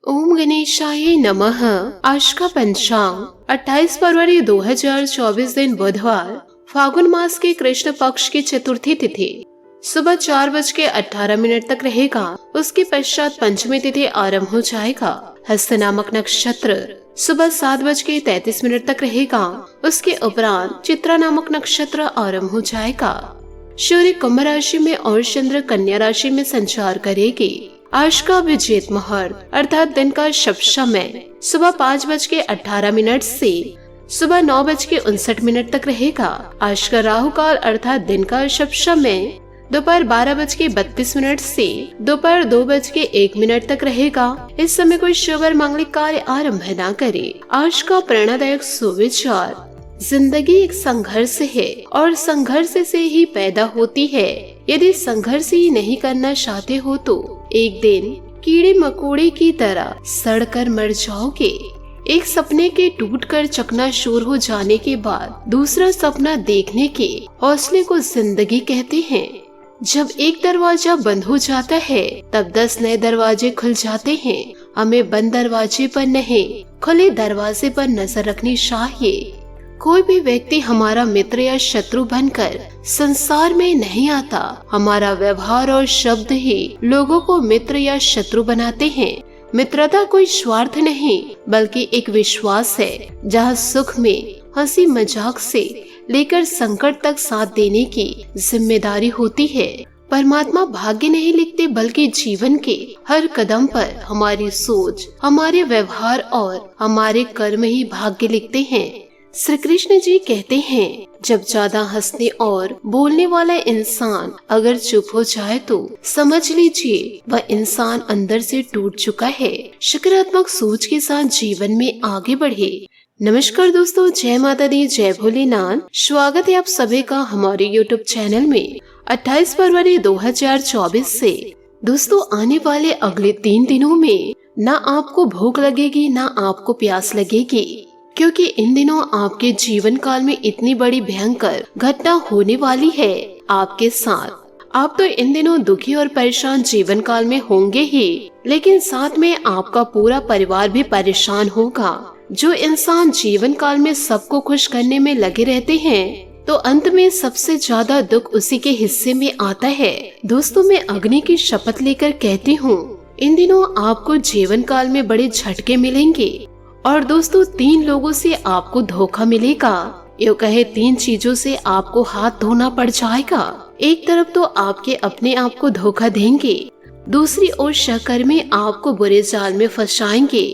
ओम गणेशाय नमः। आज का पंचांग 28 फरवरी 2024 दिन बुधवार, फागुन मास के कृष्ण पक्ष की चतुर्थी तिथि सुबह 4:18 तक रहेगा। उसके पश्चात पंचमी तिथि आरंभ हो जाएगा। हस्त नामक नक्षत्र सुबह 7:33 तक रहेगा। उसके उपरांत चित्रा नामक नक्षत्र आरंभ हो जाएगा। सूर्य कुंभ राशि में और चंद्र कन्या राशि में संचार करेगी। आज का अभिजीत मुहूर्त अर्थात दिन का शुभ समय सुबह 5:18 से सुबह 9:59 तक रहेगा। आज का राहु काल अर्थात दिन का शुभ समय दोपहर 12:32 से दोपहर 2:01 तक रहेगा। इस समय कोई शुभ और मांगलिक कार्य आरंभ न करे। आज का प्रेरणादायक सुविचार, जिंदगी एक संघर्ष है और संघर्ष से ही पैदा होती है। यदि संघर्ष ही नहीं करना चाहते हो तो एक दिन कीड़े मकोड़े की तरह सड़कर मर जाओगे। एक सपने के टूटकर चकनाचूर हो जाने के बाद दूसरा सपना देखने के हौसले को जिंदगी कहते हैं। जब एक दरवाजा बंद हो जाता है तब 10 नए दरवाजे खुल जाते हैं। हमें बंद दरवाजे पर नहीं, खुले दरवाजे पर नजर रखनी चाहिए। कोई भी व्यक्ति हमारा मित्र या शत्रु बनकर संसार में नहीं आता। हमारा व्यवहार और शब्द ही लोगों को मित्र या शत्रु बनाते हैं। मित्रता कोई स्वार्थ नहीं बल्कि एक विश्वास है, जहाँ सुख में हंसी मजाक से लेकर संकट तक साथ देने की जिम्मेदारी होती है। परमात्मा भाग्य नहीं लिखते बल्कि जीवन के हर कदम पर हमारी सोच, हमारे व्यवहार और हमारे कर्म ही भाग्य लिखते हैं। श्री कृष्ण जी कहते हैं, जब ज्यादा हंसने और बोलने वाला इंसान अगर चुप हो जाए तो समझ लीजिए वह इंसान अंदर से टूट चुका है। सकारात्मक सोच के साथ जीवन में आगे बढ़े। नमस्कार दोस्तों, जय माता दी, जय भोलेनाथ। स्वागत है आप सभी का हमारे YouTube चैनल में। 28 फरवरी 2024 से दोस्तों आने वाले अगले 3 दिनों में ना आपको भूख लगेगी ना आपको प्यास लगेगी, क्योंकि इन दिनों आपके जीवन काल में इतनी बड़ी भयंकर घटना होने वाली है आपके साथ। आप तो इन दिनों दुखी और परेशान जीवन काल में होंगे ही, लेकिन साथ में आपका पूरा परिवार भी परेशान होगा। जो इंसान जीवन काल में सबको खुश करने में लगे रहते हैं तो अंत में सबसे ज्यादा दुख उसी के हिस्से में आता है। दोस्तों, मैं अग्नि की शपथ लेकर कहती हूँ, इन दिनों आपको जीवन काल में बड़े झटके मिलेंगे। और दोस्तों, 3 लोगों से आपको धोखा मिलेगा। यो कहे 3 चीजों से आपको हाथ धोना पड़ जाएगा। एक तरफ तो आपके अपने आप को धोखा देंगे, दूसरी ओर सहकर्मी आपको बुरे जाल में फंसाएंगे।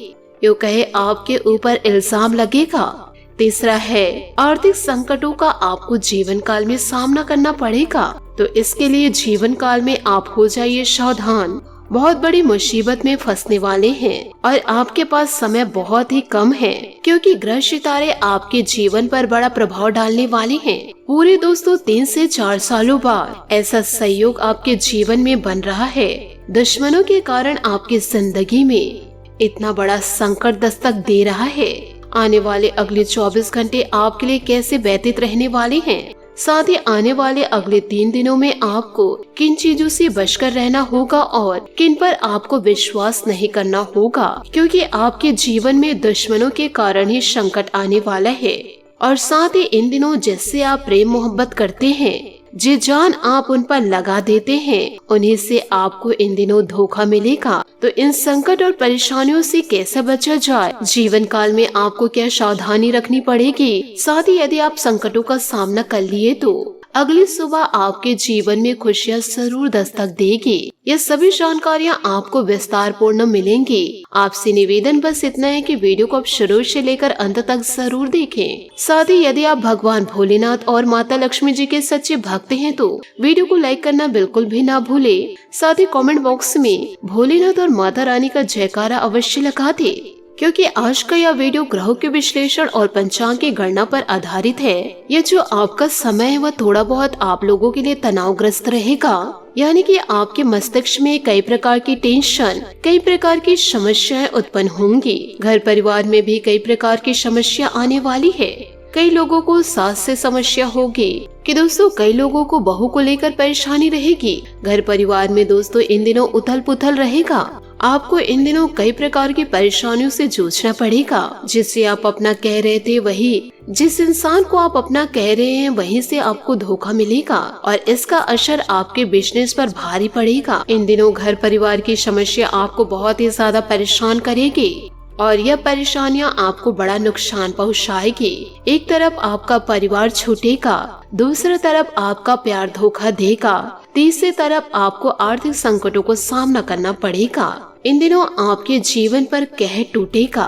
यो कहे आपके ऊपर इल्जाम लगेगा। तीसरा है आर्थिक संकटों का आपको जीवन काल में सामना करना पड़ेगा। तो इसके लिए जीवन काल में आप हो जाइए सावधान। बहुत बड़ी मुसीबत में फंसने वाले हैं और आपके पास समय बहुत ही कम है, क्योंकि ग्रह सितारे आपके जीवन पर बड़ा प्रभाव डालने वाले हैं। पूरे दोस्तों 3 से 4 सालों बाद ऐसा संयोग आपके जीवन में बन रहा है। दुश्मनों के कारण आपकी जिंदगी में इतना बड़ा संकट दस्तक दे रहा है। आने वाले अगले 24 घंटे आपके लिए कैसे व्यतीत रहने वाले हैं, साथ ही आने वाले अगले 3 दिनों में आपको किन चीजों से बचकर रहना होगा और किन पर आपको विश्वास नहीं करना होगा, क्योंकि आपके जीवन में दुश्मनों के कारण ही संकट आने वाला है। और साथ ही इन दिनों जिससे आप प्रेम मोहब्बत करते हैं, जी जान आप उन पर लगा देते हैं, उन्हीं से आपको इन दिनों धोखा मिलेगा। तो इन संकट और परेशानियों से कैसे बचा जाए, जीवन काल में आपको क्या सावधानी रखनी पड़ेगी, साथ ही यदि आप संकटों का सामना कर लिए तो अगली सुबह आपके जीवन में खुशियाँ जरूर दस्तक देगी। ये सभी जानकारियाँ आपको विस्तार पूर्ण मिलेंगी। आपसे निवेदन बस इतना है कि वीडियो को आप शुरू से लेकर अंत तक जरूर देखें। साथ ही यदि आप भगवान भोलेनाथ और माता लक्ष्मी जी के सच्चे भक्त हैं तो वीडियो को लाइक करना बिल्कुल भी ना भूले। साथ ही कमेंट बॉक्स में भोलेनाथ और माता रानी का जयकारा अवश्य लगा दे, क्योंकि आज का यह वीडियो ग्रहों के विश्लेषण और पंचांग की गणना पर आधारित है। यह जो आपका समय है वह थोड़ा बहुत आप लोगों के लिए तनावग्रस्त रहेगा, यानी कि आपके मस्तिष्क में कई प्रकार की टेंशन, कई प्रकार की समस्याएं उत्पन्न होंगी। घर परिवार में भी कई प्रकार की समस्या आने वाली है। कई लोगों को सास से समस्या होगी कि दोस्तों कई लोगों को बहू को लेकर परेशानी रहेगी। घर परिवार में दोस्तों इन दिनों उथल पुथल रहेगा। आपको इन दिनों कई प्रकार की परेशानियों से जूझना पड़ेगा। जिससे आप अपना कह रहे थे वही, जिस इंसान को आप अपना कह रहे हैं वहीं से आपको धोखा मिलेगा और इसका असर आपके बिजनेस पर भारी पड़ेगा। इन दिनों घर परिवार की समस्या आपको बहुत ही ज्यादा परेशान करेगी और यह परेशानियां आपको बड़ा नुकसान पहुंचाएगी। एक तरफ आपका परिवार छूटेगा, दूसरी तरफ आपका प्यार धोखा देगा, तीसरी तरफ आपको आर्थिक संकटों को सामना करना पड़ेगा। इन दिनों आपके जीवन पर कहर टूटेगा।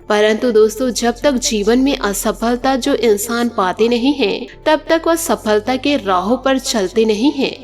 परंतु दोस्तों, जब तक जीवन में असफलता जो इंसान पाते नहीं हैं, तब तक वह सफलता के राहों पर चलते नहीं हैं।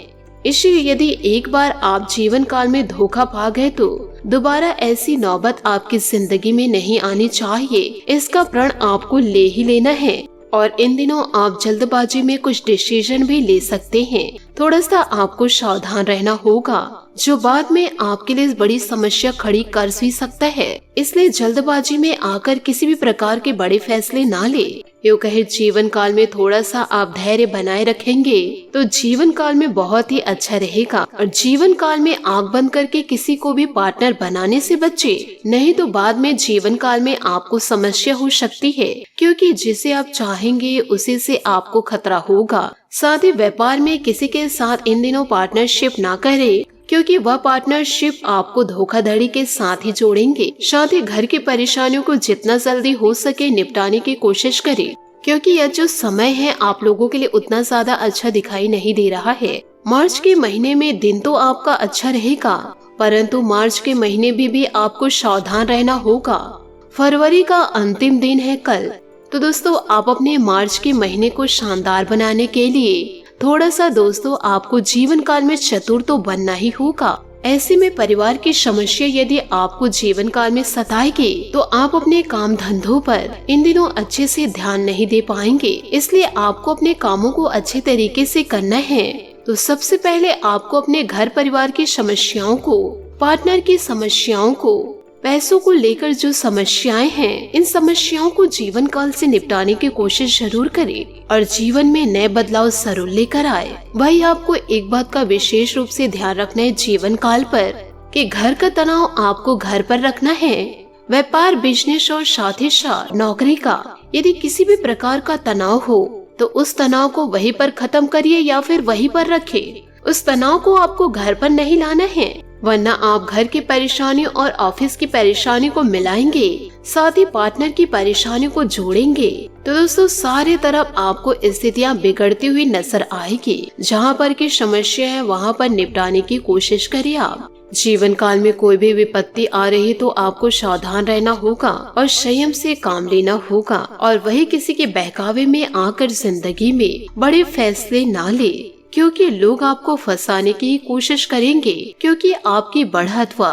इसलिए यदि एक बार आप जीवन काल में धोखा पा गए तो दोबारा ऐसी नौबत आपकी जिंदगी में नहीं आनी चाहिए। इसका प्रण आपको ले ही लेना है और इन दिनों आप जल्दबाजी में कुछ डिसीजन भी ले सकते हैं। थोड़ा सा आपको सावधान रहना होगा जो बाद में आपके लिए बड़ी समस्या खड़ी कर भी सकता है। इसलिए जल्दबाजी में आकर किसी भी प्रकार के बड़े फैसले ना ले। यूँ कहे जीवन काल में थोड़ा सा आप धैर्य बनाए रखेंगे तो जीवन काल में बहुत ही अच्छा रहेगा। और जीवन काल में आंख बंद करके किसी को भी पार्टनर बनाने से बचे, नहीं तो बाद में जीवन काल में आपको समस्या हो सकती है, क्योंकि जिसे आप चाहेंगे उसी से आपको खतरा होगा। साथ ही व्यापार में किसी के साथ इन दिनों पार्टनरशिप ना करें, क्योंकि वह पार्टनरशिप आपको धोखाधड़ी के साथ ही जोड़ेंगे। साथ ही घर की परेशानियों को जितना जल्दी हो सके निपटाने की कोशिश करें, क्योंकि यह जो समय है आप लोगों के लिए उतना ज्यादा अच्छा दिखाई नहीं दे रहा है। मार्च के महीने में दिन तो आपका अच्छा रहेगा, परंतु मार्च के महीने में भी आपको सावधान रहना होगा। फरवरी का अंतिम दिन है कल। तो दोस्तों, आप अपने मार्च के महीने को शानदार बनाने के लिए थोड़ा सा दोस्तों आपको जीवन काल में चतुर तो बनना ही होगा। ऐसे में परिवार की समस्या यदि आपको जीवन काल में सताएगी तो आप अपने काम धंधों पर इन दिनों अच्छे से ध्यान नहीं दे पाएंगे। इसलिए आपको अपने कामों को अच्छे तरीके से करना है। तो सबसे पहले आपको अपने घर परिवार की समस्याओं को, पार्टनर की समस्याओं को, पैसों को लेकर जो समस्याएं हैं, इन समस्याओं को जीवन काल से निपटाने की कोशिश जरूर करें और जीवन में नए बदलाव जरूर लेकर आए। भाई, आपको एक बात का विशेष रूप से ध्यान रखना है जीवन काल पर कि घर का तनाव आपको घर पर रखना है। व्यापार, बिजनेस और साथ ही साथ नौकरी का यदि किसी भी प्रकार का तनाव हो तो उस तनाव को वहीं पर खत्म करिए या फिर वहीं पर रखें। उस तनाव को आपको घर पर नहीं लाना है, वरना आप घर की परेशानी और ऑफिस की परेशानी को मिलाएंगे, साथ ही पार्टनर की परेशानी को जोड़ेंगे। तो दोस्तों, सारे तरफ आपको स्थितियां बिगड़ती हुई नजर आएगी। जहां पर की समस्या है वहां पर निपटाने की कोशिश करिए आप। जीवन काल में कोई भी विपत्ति आ रही तो आपको सावधान रहना होगा और संयम से काम लेना होगा और वही किसी के बहकावे में आकर जिंदगी में बड़े फैसले ना ले, क्योंकि लोग आपको फंसाने की कोशिश करेंगे, क्योंकि आपकी बढ़त व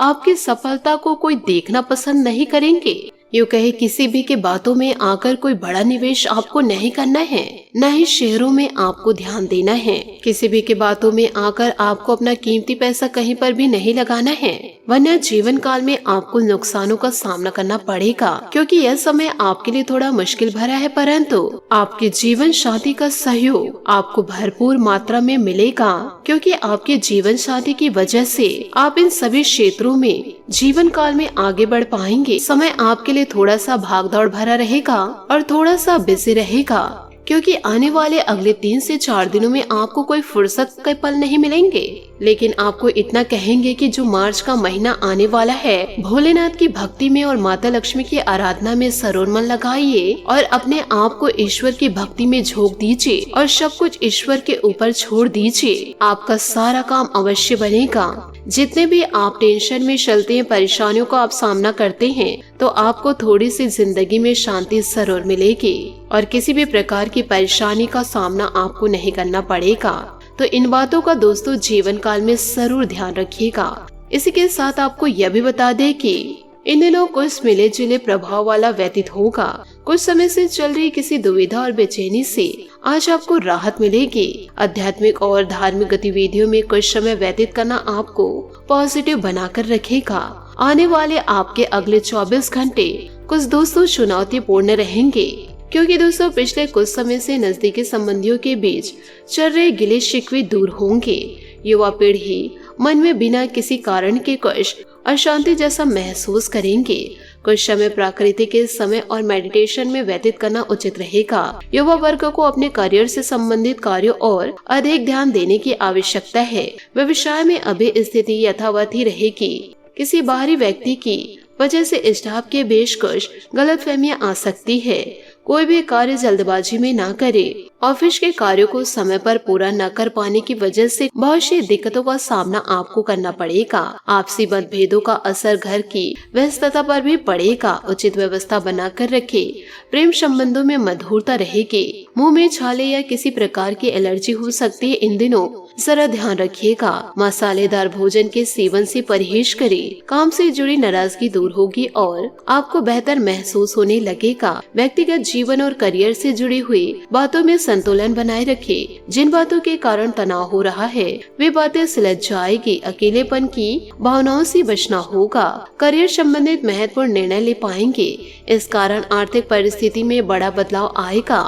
आपकी सफलता को कोई देखना पसंद नहीं करेंगे। यूँ कहे किसी भी के बातों में आकर कोई बड़ा निवेश आपको नहीं करना है, न ही शेयरों में आपको ध्यान देना है। किसी भी के बातों में आकर आपको अपना कीमती पैसा कहीं पर भी नहीं लगाना है, वरना जीवन काल में आपको नुकसानों का सामना करना पड़ेगा। क्योंकि यह समय आपके लिए थोड़ा मुश्किल भरा है, परंतु आपके जीवन साथी का सहयोग आपको भरपूर मात्रा में मिलेगा, क्योंकि आपके जीवन साथी की वजह से आप इन सभी क्षेत्रों में जीवन काल में आगे बढ़ पाएंगे। समय आपके लिए थोड़ा सा भागदौड़ भरा रहेगा और थोड़ा सा बिजी रहेगा, क्योंकि आने वाले अगले 3 से 4 दिनों में आपको कोई फुर्सत के पल नहीं मिलेंगे। लेकिन आपको इतना कहेंगे कि जो मार्च का महीना आने वाला है, भोलेनाथ की भक्ति में और माता लक्ष्मी की आराधना में सरोवर मन लगाइए और अपने आप को ईश्वर की भक्ति में झोंक दीजिए और सब कुछ ईश्वर के ऊपर छोड़ दीजिए। आपका सारा काम अवश्य बनेगा। जितने भी आप टेंशन में चलते हैं, परेशानियों का आप सामना करते हैं, तो आपको थोड़ी सी जिंदगी में शांति जरूर मिलेगी और किसी भी प्रकार की परेशानी का सामना आपको नहीं करना पड़ेगा। तो इन बातों का दोस्तों जीवन काल में जरूर ध्यान रखिएगा। इसी के साथ आपको यह भी बता दें कि इन दिनों कुछ मिले जुले प्रभाव वाला व्यतीत होगा। कुछ समय से चल रही किसी दुविधा और बेचैनी से आज आपको राहत मिलेगी। आध्यात्मिक और धार्मिक गतिविधियों में कुछ समय व्यतीत करना आपको पॉजिटिव बनाकर रखेगा। आने वाले आपके अगले 24 घंटे कुछ दोस्तों चुनौतीपूर्ण रहेंगे, क्योंकि दोस्तों पिछले कुछ समय से नजदीकी संबंधियों के बीच चल रहे गिले शिकवे दूर होंगे। युवा पीढ़ी मन में बिना किसी कारण के कुछ अशांति जैसा महसूस करेंगे। कुछ समय प्रकृति के समय और मेडिटेशन में व्यतीत करना उचित रहेगा। युवा वर्ग को अपने करियर से संबंधित कार्यों और अधिक ध्यान देने की आवश्यकता है। व्यवसाय में अभी स्थिति यथावत ही रहेगी। किसी बाहरी व्यक्ति की वजह से स्टाफ के बीच कुछ गलतफहमियां आ सकती है। कोई भी कार्य जल्दबाजी में ना करे। ऑफिस के कार्यों को समय पर पूरा न कर पाने की वजह से बहुत सी दिक्कतों का सामना आपको करना पड़ेगा। आपसी मतभेदों का असर घर की व्यस्तता पर भी पड़ेगा। उचित व्यवस्था बनाकर रखे। प्रेम संबंधों में मधुरता रहेगी। मुंह में छाले या किसी प्रकार की एलर्जी हो सकती है। इन दिनों जरा ध्यान रखिएगा। मसालेदार भोजन के सेवन से परहेज करें। काम से जुड़ी नाराजगी दूर होगी और आपको बेहतर महसूस होने लगेगा। व्यक्तिगत जीवन और करियर से जुड़ी हुई बातों में संतुलन बनाए रखें। जिन बातों के कारण तनाव हो रहा है वे बातें सुलझ जाएगी। अकेलेपन की भावनाओं से बचना होगा। करियर संबंधित महत्वपूर्ण निर्णय ले पाएंगे। इस कारण आर्थिक परिस्थिति में बड़ा बदलाव आएगा।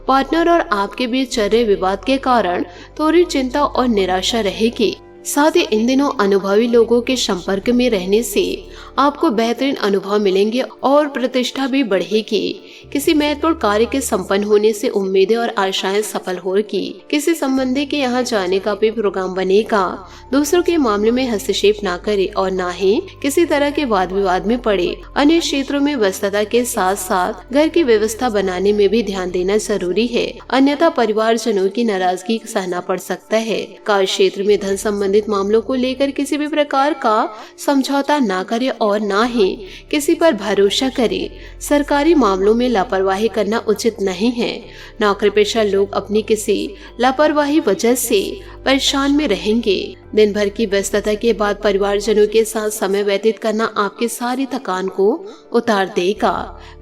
पार्टनर और आपके बीच चल रहे विवाद के कारण थोड़ी चिंता और निराशा रहेगी। साथ ही इन दिनों अनुभवी लोगों के संपर्क में रहने से आपको बेहतरीन अनुभव मिलेंगे और प्रतिष्ठा भी बढ़ेगी। किसी महत्वपूर्ण कार्य के संपन्न होने से उम्मीदें और आशाएं सफल होगी। किसी संबंधी के यहाँ जाने का भी प्रोग्राम बनेगा। दूसरों के मामले में हस्तक्षेप ना करे और ना ही किसी तरह के वाद विवाद में पड़े। अन्य क्षेत्रों में व्यस्तता के साथ साथ घर की व्यवस्था बनाने में भी ध्यान देना जरूरी है, अन्यथा परिवारजनों की नाराजगी सहना पड़ सकता है। कार्य क्षेत्र में धन संबंधित मामलों को लेकर किसी भी प्रकार का समझौता ना करे और ना ही किसी पर भरोसा करे। सरकारी मामलों में लापरवाही करना उचित नहीं है। नौकरी पेशा लोग अपनी किसी लापरवाही वजह से परेशान में रहेंगे। दिन भर की व्यस्तता के बाद परिवारजनों के साथ समय व्यतीत करना आपकी सारी थकान को उतार देगा।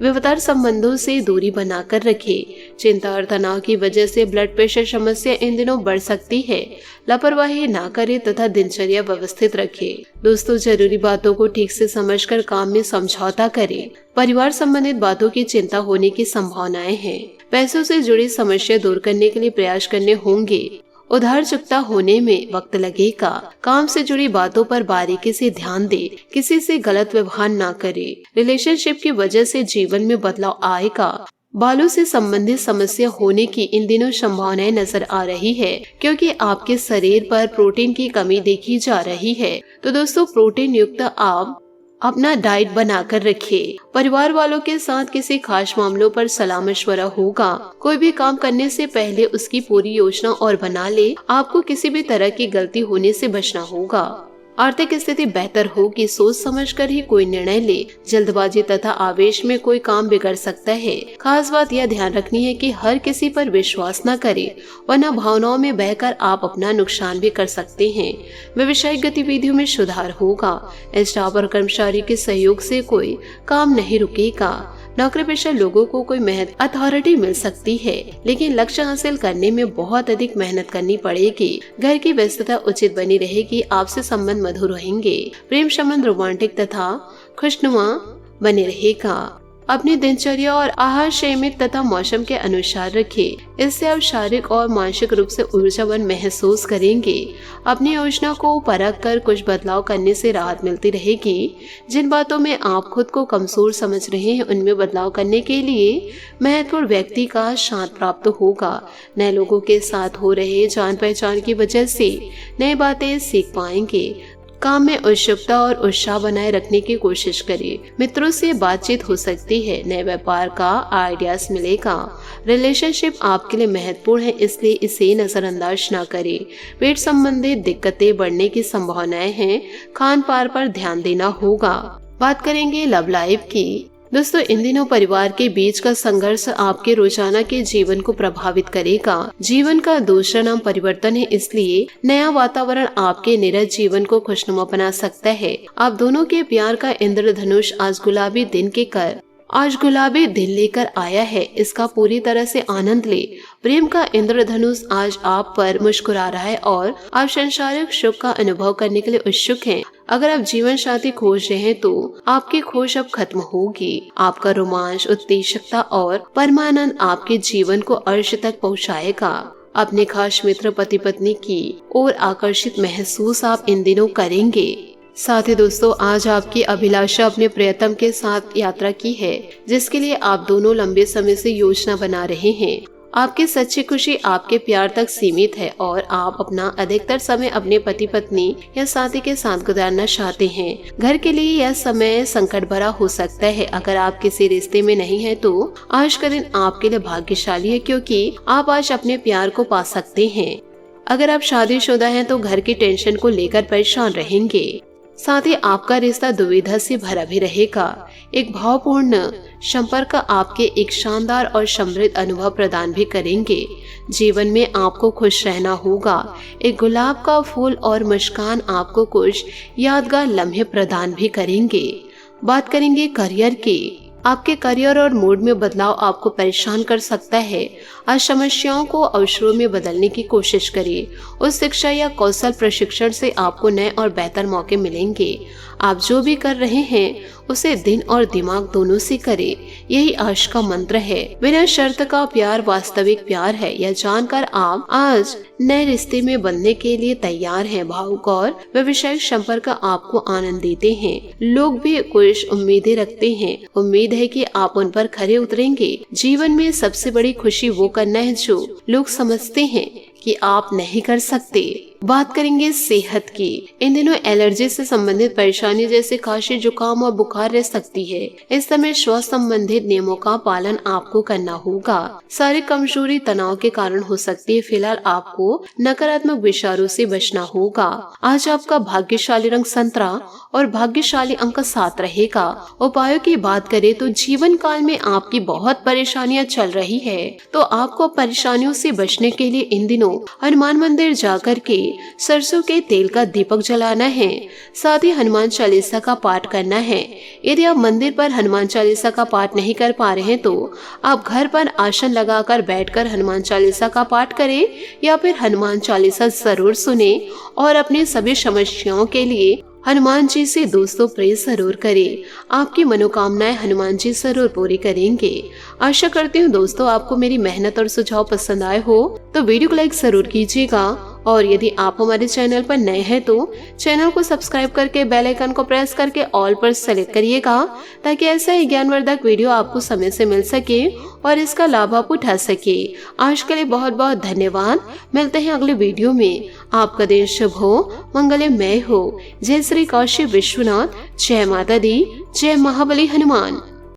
विवादास्पद संबंधों से दूरी बनाकर रखें। चिंता और तनाव की वजह से ब्लड प्रेशर समस्या इन दिनों बढ़ सकती है। लापरवाही ना करें तथा दिनचर्या व्यवस्थित रखें। दोस्तों, जरूरी बातों को ठीक से समझकर काम में समझौता करें। परिवार संबंधित बातों की चिंता होने की संभावनाएं हैं। पैसों से जुड़ी समस्या दूर करने के लिए प्रयास करने होंगे। उधार चुकता होने में वक्त लगेगा। काम से जुड़ी बातों पर बारीकी से ध्यान दे। किसी से गलत व्यवहार ना करे। रिलेशनशिप की वजह से जीवन में बदलाव आएगा। बालों से संबंधित समस्या होने की इन दिनों संभावनाएं नजर आ रही है, क्योंकि आपके शरीर पर प्रोटीन की कमी देखी जा रही है। तो दोस्तों, प्रोटीन युक्त आप अपना डाइट बनाकर रखें। परिवार वालों के साथ किसी खास मामलों पर सलाह मशवरा होगा। कोई भी काम करने से पहले उसकी पूरी योजना और बना ले। आपको किसी भी तरह की गलती होने से बचना होगा। आर्थिक स्थिति बेहतर होगी। सोच समझकर ही कोई निर्णय ले। जल्दबाजी तथा आवेश में कोई काम बिगड़ सकता है। खास बात यह ध्यान रखनी है कि हर किसी पर विश्वास न करें, वरना भावनाओं में बहकर आप अपना नुकसान भी कर सकते हैं। व्यवसायिक गतिविधियों में सुधार होगा। स्टाफ और कर्मचारी के सहयोग से कोई काम नहीं रुकेगा। नौकरी पेशा लोगों को कोई अथॉरिटी मिल सकती है, लेकिन लक्ष्य हासिल करने में बहुत अधिक मेहनत करनी पड़ेगी। घर की व्यस्तता उचित बनी रहेगी। आपसे संबंध मधुर रहेंगे। प्रेम संबंध रोमांटिक तथा खुशनुमा बने रहेगा। अपनी दिनचर्या और आहार संयमित तथा मौसम के अनुसार रखें। इससे आप शारीरिक और मानसिक रूप से ऊर्जावान महसूस करेंगे। अपनी योजना को परख कर कुछ बदलाव करने से राहत मिलती रहेगी। जिन बातों में आप खुद को कमजोर समझ रहे हैं, उनमें बदलाव करने के लिए महत्वपूर्ण व्यक्ति का साथ प्राप्त होगा। नए लोगों के साथ हो रहे जान पहचान की वजह से नई बातें सीख पाएंगे। काम में उत्सुकता और उत्साह बनाए रखने की कोशिश करिए। मित्रों से बातचीत हो सकती है। नए व्यापार का आइडियाज मिलेगा। रिलेशनशिप आपके लिए महत्वपूर्ण है, इसलिए इसे नजरअंदाज ना करें। पेट संबंधित दिक्कतें बढ़ने की संभावनाएं हैं। खान पान पर ध्यान देना होगा। बात करेंगे लव लाइफ की। दोस्तों, इन दिनों परिवार के बीच का संघर्ष आपके रोजाना के जीवन को प्रभावित करेगा। जीवन का दूसरा नाम परिवर्तन है, इसलिए नया वातावरण आपके निरज जीवन को खुशनुमा बना सकता है। आप दोनों के प्यार का इंद्रधनुष आज गुलाबी दिन लेकर आया है। इसका पूरी तरह से आनंद ले। प्रेम का इंद्रधनुष आज आप पर मुस्कुरा रहा है और आप सांसारिक सुख का अनुभव करने के लिए उत्सुक हैं। अगर आप जीवन साथी खोज रहे हैं तो आपकी खोज अब खत्म होगी। आपका रोमांच, उत्तेजकता और परमानंद आपके जीवन को अर्श तक पहुंचाएगा। अपने खास मित्र पति पत्नी की ओर आकर्षित महसूस आप इन दिनों करेंगे। साथ ही दोस्तों, आज आपकी अभिलाषा अपने प्रियतम के साथ यात्रा की है, जिसके लिए आप दोनों लंबे समय से योजना बना रहे हैं। आपकी सच्ची खुशी आपके प्यार तक सीमित है और आप अपना अधिकतर समय अपने पति पत्नी या साथी के साथ गुजारना चाहते हैं। घर के लिए यह समय संकट भरा हो सकता है। अगर आप किसी रिश्ते में नहीं है तो आज का दिन आपके लिए भाग्यशाली है, क्योंकि आप आज अपने प्यार को पा सकते हैं। अगर आप शादीशुदा हैं तो घर की टेंशन को लेकर परेशान रहेंगे। साथ ही आपका रिश्ता दुविधा से भरा भी रहेगा। एक भावपूर्ण संपर्क आपके एक शानदार और समृद्ध अनुभव प्रदान भी करेंगे। जीवन में आपको खुश रहना होगा। एक गुलाब का फूल और मुस्कान आपको कुछ यादगार लम्हे प्रदान भी करेंगे। बात करेंगे करियर की। आपके करियर और मूड में बदलाव आपको परेशान कर सकता है। आज समस्याओं को अवसरों में बदलने की कोशिश करिए। उस शिक्षा या कौशल प्रशिक्षण से आपको नए और बेहतर मौके मिलेंगे। आप जो भी कर रहे हैं उसे दिन और दिमाग दोनों से करें, यही आज का मंत्र है। बिना शर्त का प्यार वास्तविक प्यार है, यह जानकर आप आज नए रिश्ते में बनने के लिए तैयार हैं। भावुक और व्यवसायिक संपर्क आपको आनंद देते हैं। लोग भी कुछ उम्मीदें रखते हैं। उम्मीद है कि आप उन पर खरे उतरेंगे। जीवन में सबसे बड़ी खुशी वो करना है जो लोग समझते हैं कि आप नहीं कर सकते। बात करेंगे सेहत की। इन दिनों एलर्जी से संबंधित परेशानी जैसे खांसी, जुकाम और बुखार रह सकती है। इस समय स्वास्थ्य संबंधित नियमों का पालन आपको करना होगा। शारीरिक कमजोरी तनाव के कारण हो सकती है। फिलहाल आपको नकारात्मक विचारों से बचना होगा। आज आपका भाग्यशाली रंग संतरा और भाग्यशाली अंक 7 रहेगा। उपायों की बात करें तो जीवन काल में आपकी बहुत परेशानियां चल रही है, तो आपको परेशानियों से बचने के लिए इन दिनों हनुमान मंदिर जाकर के सरसों के तेल का दीपक जलाना है। साथ ही हनुमान चालीसा का पाठ करना है। यदि आप मंदिर पर हनुमान चालीसा का पाठ नहीं कर पा रहे हैं तो आप घर पर आसन लगाकर बैठकर हनुमान चालीसा का पाठ करें या फिर हनुमान चालीसा जरूर सुने और अपनी सभी समस्याओं के लिए हनुमान जी से दोस्तों प्रे जरूर करें। आपकी मनोकामनाएं हनुमान जी जरूर पूरी करेंगे। आशा करती हूँ दोस्तों आपको मेरी मेहनत और सुझाव पसंद आए हो तो वीडियो को लाइक जरूर कीजिएगा और यदि आप हमारे चैनल पर नए हैं तो चैनल को सब्सक्राइब करके बेल आइकन को प्रेस करके ऑल पर सेलेक्ट करिएगा, ताकि ऐसा ही ज्ञानवर्धक वीडियो आपको समय से मिल सके और इसका लाभ आप उठा सके। आज के लिए बहुत बहुत धन्यवाद। मिलते हैं अगले वीडियो में। आपका दिन शुभ हो, मंगलमय हो। जय श्री काशी विश्वनाथ। जय माता दी। जय महाबली हनुमान।